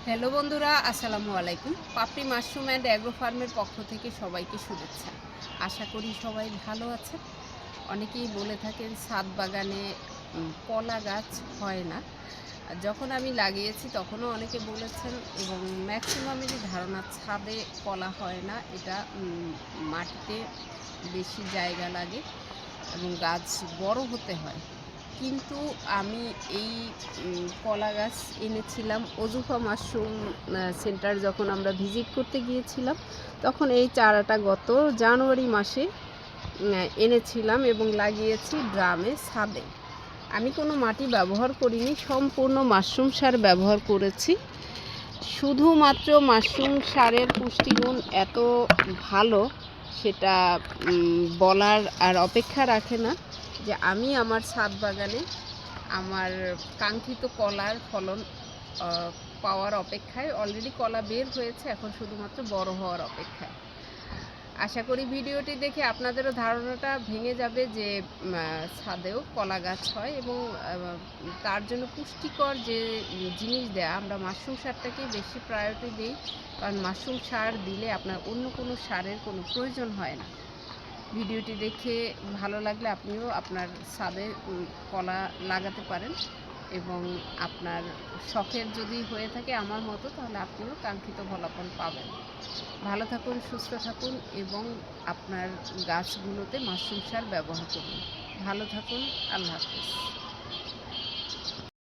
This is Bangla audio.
হ্যালো বন্ধুরা, আসসালামু আলাইকুম। পাপড়ি মাশরুম অ্যান্ড অ্যাগ্রো ফার্মের পক্ষ থেকে সবাইকে শুভেচ্ছা। আশা করি সবাই ভালো আছেন। অনেকেই বলে থাকেন ছাদ বাগানে কলা গাছ হয় না। যখন আমি লাগিয়েছি তখনও অনেকে বলেছেন এবং ম্যাক্সিমামেরই ধারণা ছাদে কলা হয় না। এটা মাটিতে বেশি জায়গা লাগে এবং গাছ বড় হতে হয়। কিন্তু আমি এই কলা গাছ এনেছিলাম অজুফা মাশরুম সেন্টার যখন আমরা ভিজিট করতে গিয়েছিলাম, তখন এই চারাটা গত জানুয়ারি মাসে এনেছিলাম এবং লাগিয়েছি ড্রামে ছাদে। আমি কোনো মাটি ব্যবহার করিনি, সম্পূর্ণ মাশরুম সার ব্যবহার করেছি। শুধুমাত্র মাশরুম সারের পুষ্টিগুণ এত ভালো, সেটা বলার আর অপেক্ষা রাখে না যে আমি আমার ছাদ বাগানে আমার কাঙ্ক্ষিত কলার ফলন পাওয়ার অপেক্ষায়। অলরেডি কলা বের হয়েছে, এখন শুধুমাত্র বড় হওয়ার অপেক্ষায়। আশা করি ভিডিওটি দেখে আপনাদেরও ধারণাটা ভেঙে যাবে যে ছাদেও কলা গাছ হয় এবং তার জন্য পুষ্টিকর যে জিনিস দেয়া, আমরা মাশরুম সারটাকেই বেশি প্রায়োরিটি দিই, কারণ মাশরুম সার দিলে আপনার অন্য কোনো সারের কোনো প্রয়োজন হয় না। ভিডিওটি দেখে ভালো লাগলে আপনিও আপনার ছাদে কলা লাগাতে পারেন এবং আপনার শখের যদি হয়ে থাকে আমার মতো, তাহলে আপনিও কাঙ্ক্ষিত ফলাফল পাবেন। ভালো থাকুন, সুস্থ থাকুন এবং আপনার গাছগুলোতে মাশরুম সার ব্যবহার করুন। ভালো থাকুন। আল্লাহ হাফেজ।